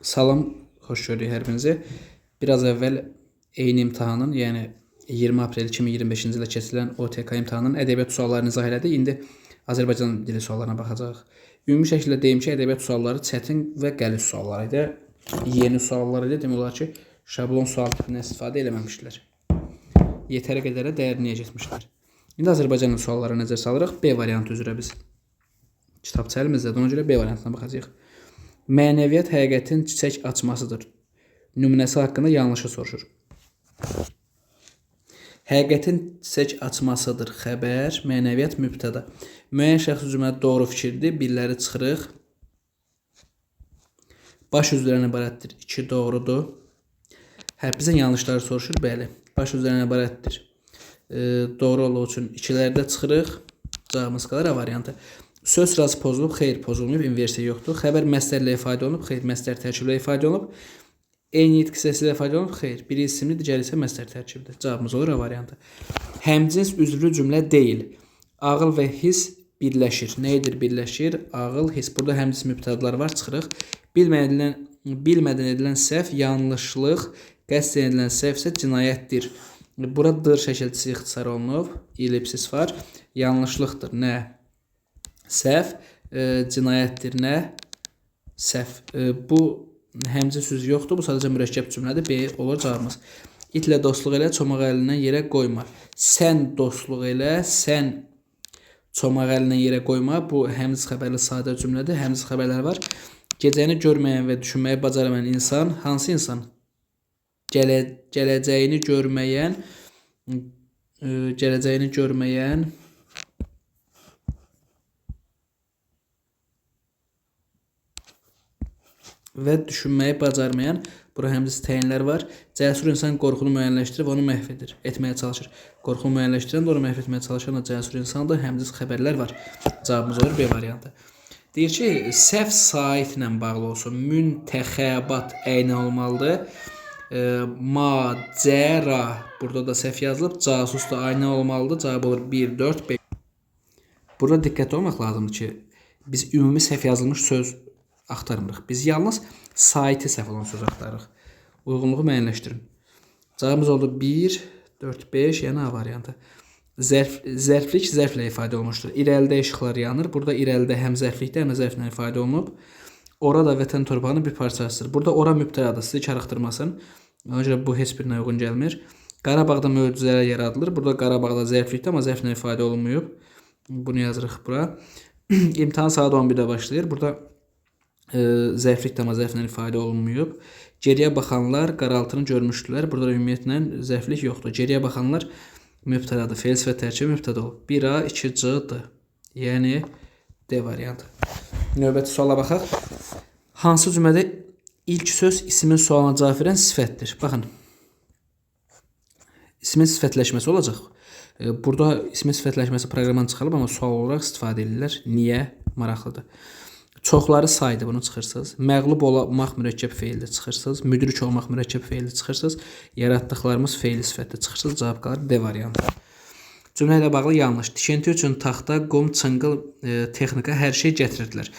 Salam, xoş gördük hər birinizi. Biraz əvvəl eyni imtahanın, yəni 20 aprel 2025-ci ildə keçirilən OTK imtahanının ədəbiyyat suallarını izah elədik. İndi Azərbaycan dili suallarına baxacağıq. Ümumi şəkildə deyim ki, ədəbiyyat sualları çətin və qəliz suallar idi. Yeni suallar idi. Demək olar ki, şablon sual tipindən istifadə eləməmişdilər. Yetərə qədərə dərinliyə getmişlər. İndi Azərbaycan dili suallarına nəzər salırıq. B variantı üzrə biz kitabça əlimizdədir. Ona görə B variantına baxacağıq. Mənəviyyat həqiqətin çiçək açmasıdır. Nümunəsi haqqında yanlışı soruşur. Həqiqətin çiçək açmasıdır xəbər, mənəviyyat mübtəda. Müəyyən şəxs cümlədə doğru fikirdir, birləri çıxırıq. Baş üzvlərdən ibarətdir, 2 doğrudur. Bizə yanlışları soruşur, bəli. Baş üzvlərdən ibarətdir. Doğru olduğu üçün 2-lərdə çıxırıq. Cavabımız qalır A variantı. Söz sırası pozulub, xeyr pozulmayıb, inversiya yoxdur. Xəbər məstərlə ifadə olunub, xeyr məstər tərkiblə ifadə olunub. Eyni itkisəsi ilə ifadə olunub, xeyr. Biri isimli, digəri isə məstər tərkibdir. Cavabımız olur A variantı. Həmcins üzvlü cümlə deyil. Ağıl və his birləşir. Nə edir birləşir? Ağıl, his. Burada həmcins mübtədalar var, çıxırıq. Bilmədən edilən səhv, yanlışlıq, qəsdən edilən səhv isə cinayətdir. Burada dır şəkilçisi ixtisar olunub, ellipsis var. Yanlışlıqdır. Nə? Səhv, cinayətdir, nə? Səhv. Bu həmcins söz yoxdur, bu sadəcə mürəkkəb cümlədir. B olur cavabımız. İtlə dostluq elə, çomaq əlindən yerə qoyma. Sən dostluq elə, sən çomaq əlindən yerə qoyma. Bu həmcins xəbərli sadə cümlədir. Həmcins xəbərlər var. Gecəni görməyən və düşünməyi bacarmayan insan hansı insan? Gələcəyini görməyən və düşünməyi bacarmayan, bura həmcins təyinlər var. Cəsur insan qorxunu müəyyənləşdirib onu məhv edir, etməyə çalışır. Qorxunu müəyyənləşdirən də onu məhv etməyə çalışan da cəsur insandır. Həmcins xəbərlər var. Cavabımız olur B variantı. Deyir ki, səhv saitlə bağlı olsun. Müntəxəbat əyni olmalıdır. Macəra, burada da səhv yazılıb. Casus da aynı olmalıdır. Cavab olur 1, 4, 5. Burada diqqətli olmaq lazımdır ki, biz ümumi səhv yazılmış söz axtarmırıq. Biz yalnız saiti səhv olan söz axtarırıq. Uyğunluğu müəyyənləşdirin. Cavabımız oldu 1, 4, 5, yəni A variantı. Zərflik zərflə ifadə olunmuşdur. İrəlidə işıqlar yanır. Burada irəlidə həm zərflikdə, həm də zərflə ifadə olunub. Ora da vətən torpağının bir parçasıdır. Burada ora mübtədadır. Sizi karıxdırmasın. Ona görə bu heç birinə uyğun gəlmir. Qarabağda möcüzələr yaradılır. Burada Qarabağda zərflikdə, amma zərflə ifadə olunmayıb. Bunu yazırıq bura. İmtahan saat 11-də başlayır. Burada zərflik amma zərflə ifadə olunmayıb. Geriyə baxanlar qaraltını görmüşdülər. Burada ümumiyyətlə zərflik yoxdur. Geriyə baxanlar mübtədadır. Fe'l sifət tərkibi mübtəda olub. 1A, 2C-dır. Yəni D variantı. Növbəti suala baxaq. Hansı cümlədə ilk söz ismin sualına cavab verən sifətdir? Baxın. İsmin sifətləşməsi olacaq. Burada ismin sifətləşməsi proqramdan çıxarılıb, amma sual olaraq istifadə edirlər. Niyə? Maraqlıdır. Çoxları saydı, bunu çıxırsınız. Məğlub olmaq mürəkkəb feildə çıxırsınız. Müdrik olmaq mürəkkəb feildə çıxırsınız. Yaratdıqlarımız feili sifətdə çıxırsınız. Cavab qalır D variantı. Cümlə ilə bağlı yanlış. Tikinti üçün taxta, qum, çınqıl, texnika hər şey gətirirdilər.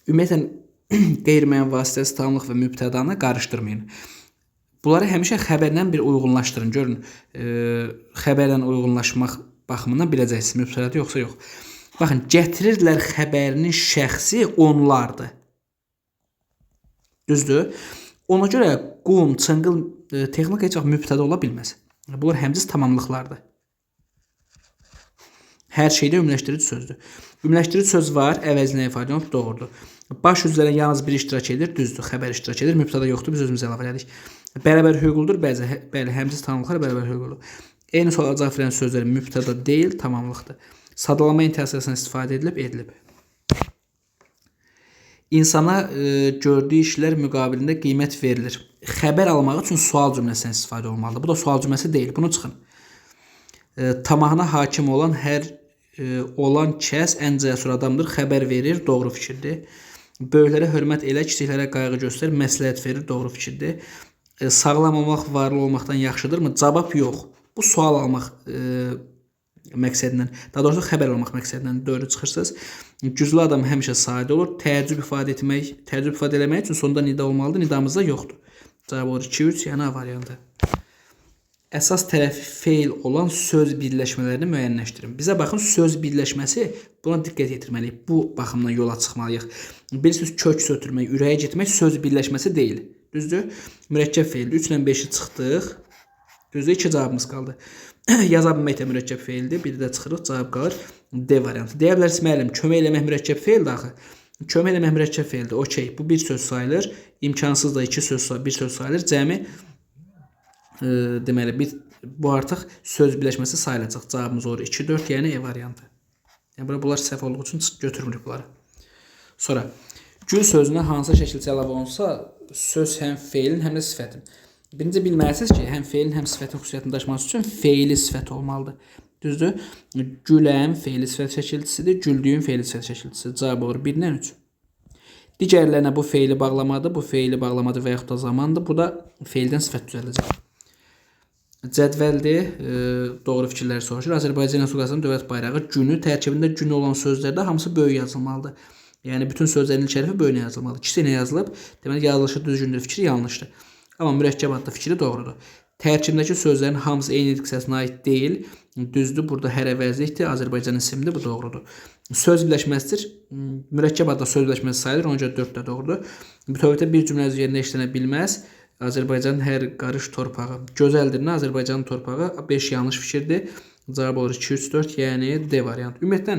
Ümumiyyətlə, qeyri-müəyyən vasitəsi, tamlıq və mübtədanı qarışdırmayın. Bunları həmişə xəbərlə bir uyğunlaşdırın. Görün, xəbərlə uyğunlaşmaq baxımından biləcəksiniz, mübtədadır yoxsa yox. Baxın, gətirirdilər xəbərinin şəxsi onlardır. Düzdür? Ona görə qum, çınqıl, texnika heç vaxt mübtəda ola bilməz. Bunlar həmcins tamamlıqlardır. Hər şeydə ümumiləşdirici sözdür. Ümumiləşdirici söz var, əvəzinə ifadə olunub, doğrudur. Baş üzvlərə yalnız biri iştirak edir, düzdür. Xəbər iştirak edir, mübtəda yoxdur, biz özümüz əlavə elədik. Bərabər hüquqludur, bəli, həmcins tamamlıqlar bərabər hüquqludur. Eyni suala cavab verən sözlər mübtəda deyil, tamamlıqdır. Sadalama intihasiyasından istifadə edilib. İnsana gördüyü işlər müqabilində qiymət verilir. Xəbər almaq üçün sual cümləsindən istifadə olmalıdır. Bu da sual cümləsi deyil. Bunu çıxın. Tamahına hakim olan olan kəs ən cəsur adamdır. Xəbər verir, doğru fikirdir. Böyüklərə hörmət elə, kiçiklərə qayğı göstər, məsləhət verir, doğru fikirdir. Sağlam olmaq varlı olmaqdan yaxşıdırmı? Cavab yox. Bu sual almaq məqsədindən, daha doğrusu xəbər almaq məqsədindən doğru çıxırsınız. Güclü adam həmişə sadə olur. Təəccüb ifadə eləmək üçün sonda nida olmalıdır. Nidamızda yoxdur. Cavab olur 2-3, yəni A variantı. Əsas tərəfi feil olan söz birləşmələrini müəyyənləşdirin. Bizə baxın, söz birləşməsi, buna diqqət yetirməliyik. Bu baxımdan yola çıxmalıyıq. Bilirsiniz, kök sötürmək, ürəyə getmək söz birləşməsi deyil. Düzdür? Mürəkkəb feildir. 3 ilə 5-i çıxdıq. Düzdür? 2 cavabımız qaldı. Yaza bilmək də mürəkkəb feildir. Bir də çıxırıq, cavab qalır D variantı. Deyə bilərsiniz, müəllim, kömək eləmək mürəkkəb feildir axı. Kömək eləmək mürəkkəb feildir. Okey, bu bir söz sayılır. İmkansız da bir söz sayılır. Cəmi deməli, bu artıq söz birləşməsi sayılacaq. Cavabımız olur 2-4, yəni E variantı. Yəni, bunlar səhv olduğu üçün götürmürük bunları. Sonra, gül sözünə hansı şəkildə əlavə olunsa, söz həm feilin, həm də sifətin. Birinci bilməlisiniz ki, həm feilin, həm sifətin xüsusiyyətini daşıması üçün feili sifət olmalıdır. Düzdür? Güləm feili sifət şəkilçisidir, güldüyün feili sifət şəkilçisidir. Cavab olur 1-dən 3. Digərlərinə bu feili bağlamadır, bu feili bağlamadır və yaxud da zamandır. Bu da feildən sifət düzələcək. Cədvəldir, doğru fikirləri soruşur. Azərbaycan Respublikasının dövlət bayrağı günü tərkibində gün olan sözlərdə hamısı böyük yazılmalıdır. Yəni, bütün sözlərin ilk hərfi böyük yazılmalıdır. Kiçik yazılıb, deməli, yazılışı düzgündür, fikri yanlışdır. Amma mürəkkəb adlı fikri doğrudur. Tərkibindəki sözlərin hamısı eyni diksiyasına aid deyil. Düzdür, burada hər əvəzlikdir, Azərbaycan isimlidir, bu doğrudur. Söz birləşməsidir, mürəkkəb adlı söz birləşməsi sayılır, ona görə 4 də doğrudur. Bütövlükdə bir cümlə üzərində işlənə bilməz. Azərbaycanın hər qarış torpağı gözəldir. Azərbaycanın torpağı 5 yanlış fikirdir. Cavab olur 2-3-4, yəni D variantı. Ümumiyyətlə,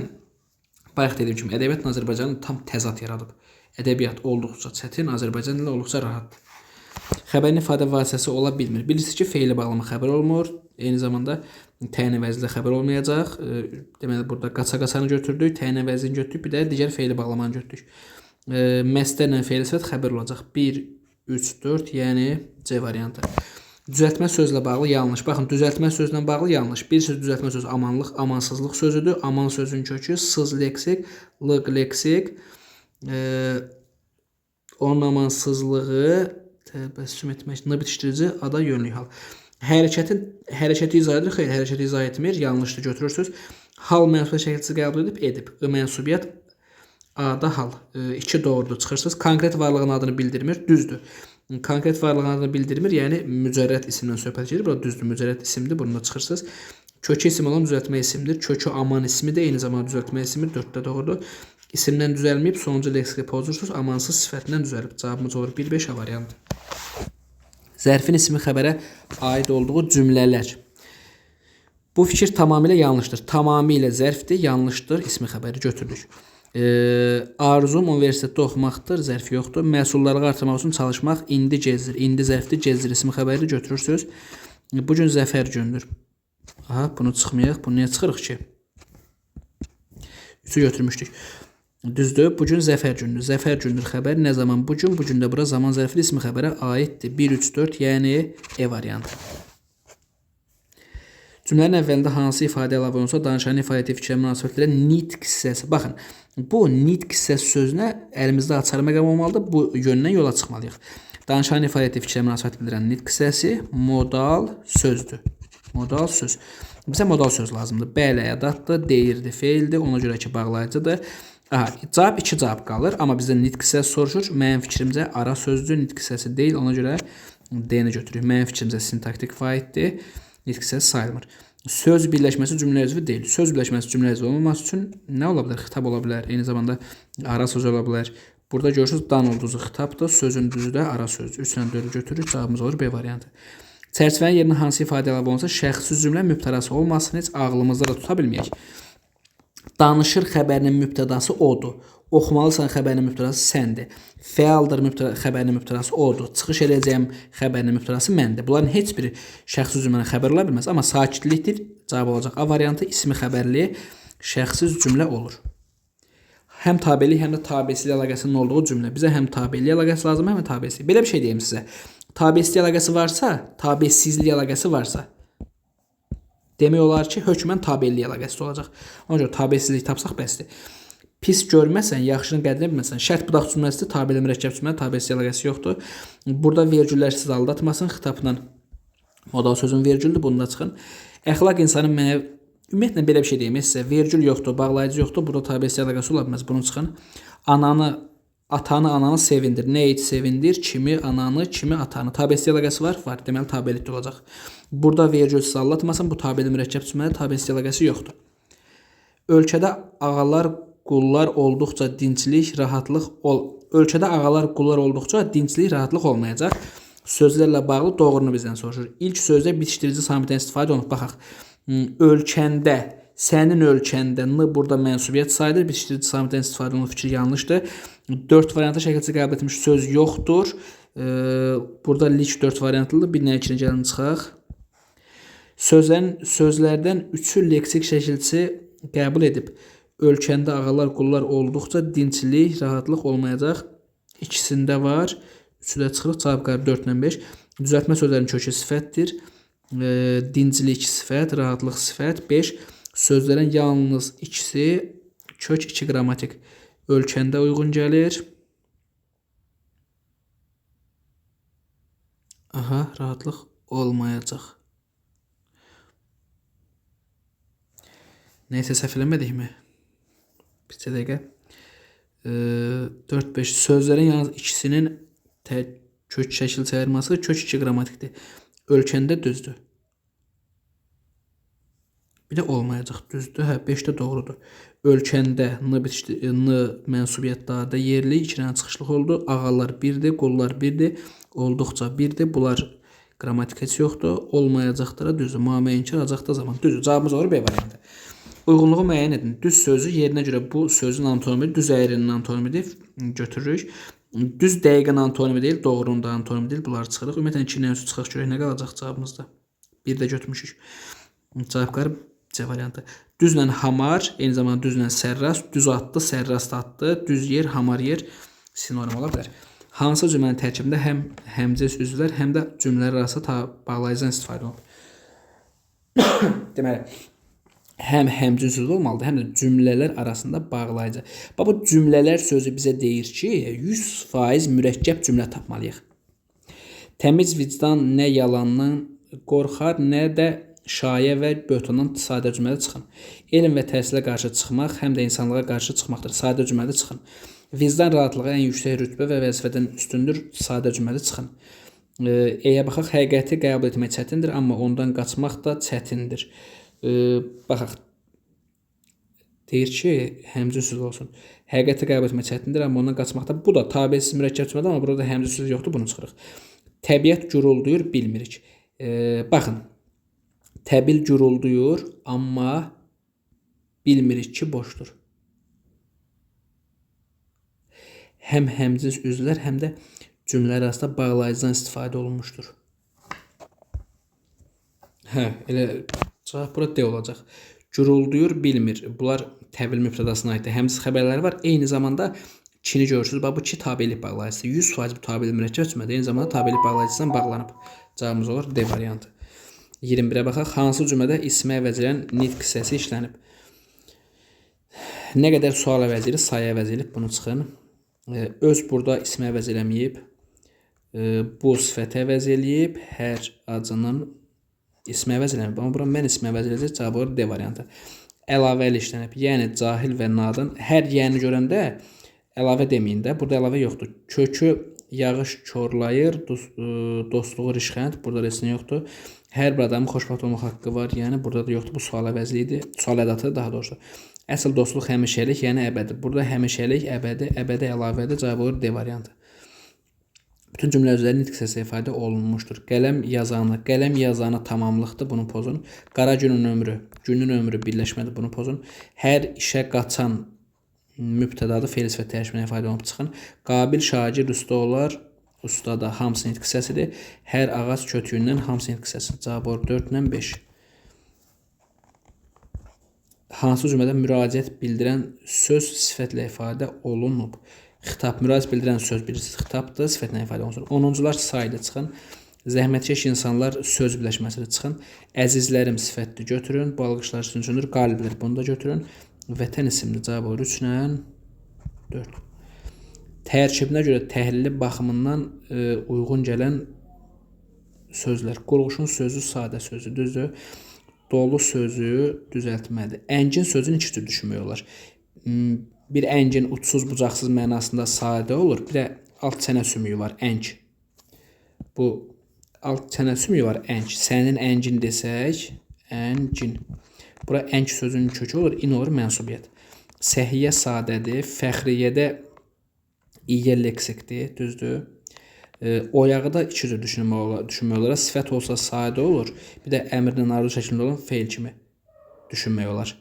bayaq dediyim kimi, ədəbiyyatla Azərbaycanın tam təzad yaradıb. Ədəbiyyat olduqca çətin, Azərbaycan ilə olduqca rahatdır. Xəbərin ifadə vasitəsi ola bilmir. Bilirsiniz ki, feili bağlama xəbər olmur. Eyni zamanda təyin əvəzli xəbər olmayacaq. Deməli, burada qaça-qaçanı götürdük, təyin əvəzini götürdük, bir də digər feili bağlamanı götürdük. Məstərlə feili sifət xəbər olacaq. 1, 3, 4, yəni C variantı. Düzəltmə sözlə bağlı yanlış. Baxın, düzəltmə sözlə bağlı yanlış. Bir söz düzəltmə sözü amanlıq, amansızlıq sözüdür. Aman sözün kökü sız leksik, lıq leksik. Onun amansızlığı təbəssüm etmək, bitişdirici, ada yönlük hal. Hərəkəti izah edir, xeyr, hərəkəti izah etmir, yanlışdır götürürsünüz. Hal mənsubiyyət şəkilçisi qəbul edib. Mənsubiyyət A-da hal. 2 doğrudur, çıxırsınız. Konkret varlığın adını bildirmir, düzdür. Konkret varlığın adını bildirmir, yəni mücərrəd isimdən söhbət gedir. Burada düzdür, mücərrəd isimdir, bununla çıxırsınız. Kökü isim olan düzəltmə isimdir. Kökü aman ismi də eyni zamanda düzəltmə isimdir, 4-də doğrudur. İsimdən düzəlməyib, sonuncu leksiki pozursunuz, amansız sifətindən düzəlib. Cavabımız olur 1-5 A variantı. Zərfin ismi xəbərə aid olduğu cümlələr. Bu fikir tamamilə yanlışdır. Tamamilə zərfdir, yanlışdır, ismi xəbəri götürdük. Arzum universitetdə oxumaqdır, zərf yoxdur. Məhsulları artırmaq üçün çalışmaq indi gezdir. İndi zərfdir, gezdir ismi xəbəri götürürsünüz. Bugün zəfər gündür. Aha, bunu çıxmayaq. Bunu niyə çıxırıq ki? 3-ü götürmüşdük. Düzdür, bugün zəfər gündür. Zəfər gündür xəbər nə zaman? Bugün də bura zaman zərfli ismi xəbərə aiddir. 1, 3, 4, yəni E variantı. Cümlənin əvvəlində hansı ifadə əlavə olunsa, danışanın ifadə etdiyi fikrə münasibətlərə nitq hissəsi. Baxın, bu nitq hissəsi sözünə əlimizdə açar məqam olmalıdır. Bu yöndən yola çıxmalıyıq. Danışanın ifadə etdiyi fikrə münasibət bildirən nitq hissəsi modal sözdür. Modal söz. Bizə modal söz lazımdır. Bəli, ədatdır, deyirdi, feildir, ona görə ki, bağlayıcıdır. Aha, cavab 2 cavab qalır, amma bizdən nitq hissəsi soruşur. Mənim fikrimcə ara sözdür, nitq hissəsi deyil, ona görə D-ni götürürük. Mənim fikrimcə sintaktik faiddir, nitq hissəsi sayılmır. Söz birləşməsi cümlə üzvü deyil. Söz birləşməsi cümlə üzvü olmaması üçün nə ola bilər? Xitab ola bilər, eyni zamanda ara söz ola bilər. Burada görürsünüz, dan ulduzu xitabdır, sözün düzü də ara sözdür. 3 ilə 4-ü götürürük, cavabımız olur B variantı. Çərçivənin yerinə hansı ifadə əlavə olunsa, şəxsi cümlə mübtədası olmasını heç ağlımızda da tuta bilməyək. Danışır xəbərinin mübtədası odur. Oxumalısan xəbərinin mübtədası səndir. Fəaldır xəbərinin mübtədası odur. Çıxış edəcəyim xəbərinin mübtədası məndir. Bunların heç biri şəxsi cümlənin xəbər ola bilməz. Amma sakitlikdir. Cavab olacaq A variantı. İsmi xəbərli şəxsiz cümlə olur. Həm tabelik, həm də tabesizlik əlaqəsinin olduğu cümlə. Bizə həm tabelik əlaqəsi lazım, həm də tabesizlik. Belə bir şey deyim sizə. Tabesizlik əlaqəsi varsa, tabesizlik əlaqəsi varsa, demək olar ki, hökmən tabellik əlaqəsi olacaq. Ona görə tabesizlik tapsaq bəsdir. Pis görməsən, yaxşını qədrini bilməsən. Şərt budaq cümləsidir, tabeli mürəkkəb cümlə, tabesizlik əlaqəsi yoxdur. Burada vergüllər sizi aldatmasın. Xitabla modal sözün vergüldür, bunda çıxın. Əxlaq insanın mənəvi Ümumiyyətlə belə bir şey deyim sizə. Vergül yoxdur, bağlayıcı yoxdur. Burada tabesiyyət əlaqəsi ola bilməz. Bunu çıxın. Atanı, ananı sevindir. Nə et sevindir? Kimi ananı, kimi atanı. Tabesiyyət əlaqəsi var? Var. Deməli tabeliyyət olacaq. Burada vergül sizi aldatmasın. Bu tabeli mürəkkəb cümlədə tabesiyyət əlaqəsi yoxdur. Ölkədə ağalar, qullar olduqca dinclik, rahatlıq Ölkədə ağalar, qullar olduqca dinclik, rahatlıq olmayacaq. Sözlərlə bağlı doğrunu bizdən soruşur. İlk sözdə bitişdirici samitdən istifadə olunub. Baxaq. Ölkəndə, sənin ölkəndə n burada mənsubiyyət sayılır. Bitişdirici samitdən istifadə olunub. Fikir yanlışdır. 4 variantda şəkilçi qəbul etmiş söz yoxdur. Burada lik 4 variantlıdır. Bir nə üçün gəlin çıxaq. Sözlərdən 3-ü leksik şəkilçi qəbul edib. Ölkəndə ağalar, qullar olduqca dinclik, rahatlıq olmayacaq. İkisində var. 3-ü də çıxırıq. Cavab qarı 4 ilə 5. Düzəltmə sözlərin kökü sifətdir. Dinclik sifət, rahatlıq sifət. 5. Sözlərin yalnız ikisi kök 2 qrammatik ölkəndə uyğun gəlir. Aha, rahatlıq olmayacaq. Neysə səhv eləmədikmi? Bir dəqiqə. 4-5 sözlərin yalnız ikisinin kök şəkil çayırması kök 2 qrammatikdir. Ölkəndə düzdür. Bir də olmayacaq düzdür. Hə, 5 də doğrudur. Ölkəndə n mənsubiyyət dada yerli 2 dənə çıxışlıq oldu. Ağalar 1-dir, qullar 1-dir. Olduqca 1-dir. Bunlar qrammatik heç yoxdur. Olmayacaqlara düzdür. Müəyyən inkar zaman düzdür. Cavabımız olur B variantı. Uyğunluğu müəyyən edin. Düz sözü yerinə görə bu sözün antonimi düz əyrinin antonimidir. Götürürük. Düz dəqiqən antonimi deyil, doğrunun da antonimi deyil. Bunları çıxırıq. Ümumiyyətlə 2-dən 3 çıxaq görək nə qalacaq cavabımızda. 1 də götürmüşük. Cavabları C variantı. Düzlə hamar, eyni zamanda düzlə sərrast, düz atdı, sərrast atdı, düz yer, hamar yer sinonim ola bilər. Hansı cümlənin tərkibində həm həmcəs üzvlər, həm də cümlələr arasında bağlayıcıdan istifadə olunur. Deməli, həm həmcəs üzvü olmalıdır, həm də cümlələr arasında bağlayıcı. Bu cümlələr sözü bizə deyir ki, 100% mürəkkəb cümlə tapmalıyıq. Təmiz vicdan nə yalandan qorxar, nə də şayə və böhtandan sadə cümlədə çıxın. Elm və təhsilə qarşı çıxmaq, həm də insanlığa qarşı çıxmaqdır. Sadə cümlədə çıxın. Vicdan rahatlığı ən yüksək rütbə və vəzifədən üstündür. Sadə cümlədə çıxın. E-yə baxaq, həqiqəti qəbul etmək çətindir, amma ondan qaçmaq da çətindir. Baxaq. Deyir ki, həmcünsüz olsun. Həqiqəti qəbul etmək çətindir, amma ondan qaçmaq da. Bu da tabesiz mürəkkəb cümlədir, amma burada həmcünsüz yoxdur, bunu çıxırıq. Təbiət gurulduyur, bilmirik. Baxın. Təbil gurulduyur, amma bilmirik ki, boşdur. Həm həmciz üzvlər, həm də cümlələr arasında bağlayıcıdan istifadə olunmuşdur. Hə, elə cavab burada D olacaq. Gurulduyur, bilmir. Bunlar təbil mübtədasına aiddir. Həmciz xəbərləri var. Eyni zamanda kini görürsünüz. Bu ki, tabilik bağlayıcısı. 100% bu tabilik mürəkkəb cümlədir. Eyni zamanda tabilik bağlayıcısından bağlanıb. Cavabımız olur D variantı. 21-ə baxaq. Hansı cümlədə ismə əvəzləyən nitq hissəsi işlənib? Nə qədər sual əvəz edilib, sayı əvəz edilib, bunu çıxın. Öz burada ismə əvəz eləməyib. Bu sifətə əvəz eləyib. Hər acının ismə əvəz eləməyib. Amma bura mən ismə əvəz eləyəcək. Cavabı olur D variantı. Əlavə ilə işlənib. Yəni cahil və nadan. Hər yəni görəndə əlavə deməyin də. Burada əlavə yoxdur. Kökü yağış korlayır. Dostluğu rişxənd. Burada resin yoxdur. Hər bir adamın xoşbəxt olmaq haqqı var. Yəni burada da yoxdur. Bu sual əvəzliyidir. Sual ədatıdır daha doğrusu. Əsl dostluq həmişəlik, yəni əbədi. Burada həmişəlik, əbədi əlavədir. Cavab olur D variantı. Bütün cümlə üzrləri nitq hissəsi ifadə olunmuşdur. Qələm yazanı tamamlıqdır. Bunu pozun. Qara günün ömrü birləşmədir. Bunu pozun. Hər işə qaçan mübtədadır. Fe'l sifət dəyişmə ifadə olunub çıxın. Qabil şagird usta olar. Ustada hamısı nitq hissəsidir. Hər ağac kötüyündən hamısı nitq hissəsi. Cavab olur 4 ilə 5. Hansı cümlədə müraciət bildirən söz sifətlə ifadə olunub? Xitab, müraciət bildirən söz bilirsiniz. Xitabdır, sifətlə ifadə olunur. 10-cular sayıda çıxın. Zəhmətkeş insanlar söz birləşməsidir çıxın. Əzizlərim sifətli götürün. Bu alqışlar üçüncüdür. Qaliblər bunu da götürün. Vətən isimli cavab olur 3 ilə 4. Tərkibinə görə təhlili baxımından uyğun gələn sözlər. Qurğuşun sözü sadə sözü düzdür. dolu sözü düzəltmədir. Əngin sözünü iki cür düşünmək olar. Bir əngin uçsuz bucaqsız mənasında sadə olur. Bir də alt çənə sümüyü var, əng. Bu alt çənə sümüyü var, əng. Sənin əngin desək, əngin. Bura əng sözünün kökü olur, in olur mənsubiyyət. Səhiyyə sadədir, fəxriyyədə İyə leksikdir, düzdür. Oyağı da iki cür düşünmək olar. Sifət olsa sadə olur. Bir də əmrlə arzu şəklində olan feil kimi düşünmək olar.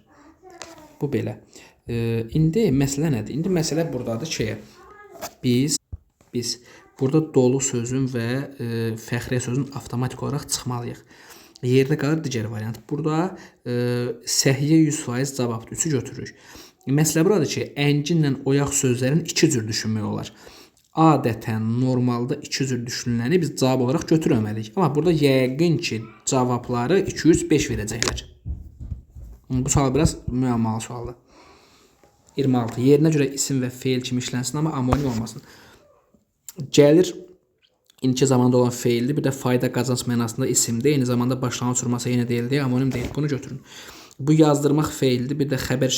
Bu belə. İndi məsələ nədir? İndi məsələ buradadır ki, biz burada dolu sözün və fəxriyyə sözün avtomatik olaraq çıxmalıyıq. Yerdə qalır digər variant. Burada səhiyyə 100% cavabdır. 3-ü götürürük. Məsələ buradır ki, ənginlə oyaq sözlərin iki cür düşünmək olar. Adətən, normalda iki cür düşünüləni biz cavab olaraq götürməməliyik. Amma burada yəqin ki, cavabları 205 verəcəklər. Bu sual biraz müəmmalı sualdır. 26. Yerinə görə isim və feil kimi işlənsin, amma amonim olmasın. Gəlir indiki zamanda olan feildir. Bir də fayda qazanc mənasında isimdir. Eyni zamanda başlanğıc vurması yenə deyildi, amonim deyil. Bunu götürün. Bu yazdırmaq feildir. Bir də xəbər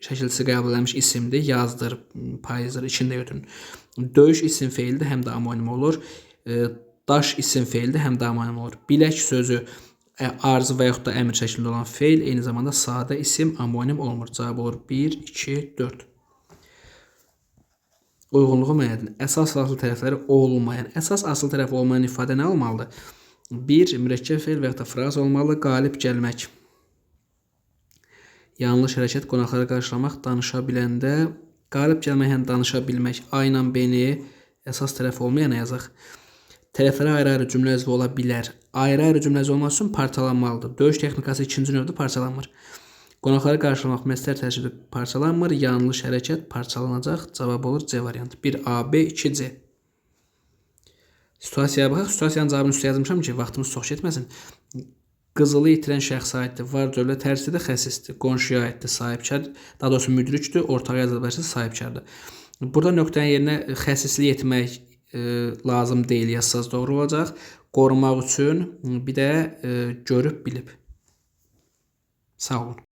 şəkilçisi qəbul edilmiş isimdir. Yazdır, payızdır, içində götürün. Döyüş isim feildir, həm də amonim olur. Daş isim feildir, həm də amonim olur. Bilək sözü arzu və yaxud da əmr şəklində olan feil, eyni zamanda sadə isim amonim olmur. Cavab olur 1, 2, 4. Uyğunluğu müəyyən edin. Əsas asıl tərəfləri olmayan, əsas asıl tərəf olmayan ifadə nə olmalıdır? 1. Mürəkkəb feil və yaxud da fraz olmalı. Qalib gəlmək. Yanlış hərəkət, qonaqları qarşılamaq, danışa biləndə. Qalib gəlmək, həm danışa bilmək. A ilə B-ni əsas tərəf olmayana yazaq. Tərəflərə ayrı-ayrı cümlə üzvü ola bilər. Ayrı-ayrı cümlə üzvü olmaq üçün parçalanmalıdır. Döyüş texnikası ikinci növdə parçalanmır. Qonaqları qarşılamaq məsləhət tərkibi parçalanmır. Yanlış hərəkət parçalanacaq. Cavab olur C variantı. 1A, B, 2C. Situasiyaya baxaq. Situasiyanın cavabını üstə yazmışam ki, vaxtımız çox getməsin. Qızılı itirən şəxs aiddir. Var dövlət hərsidir, xəsisdir. Qonşuya aiddir, sahibkar. Daha doğrusu müdrikdir. Ortağa yazılmışsa sahibkardır. Burada nöqtənin yerinə xəsislik etmək lazım deyil, yazsaz doğru olacaq. Qorumaq üçün bir də görüb bilib. Sağ olun.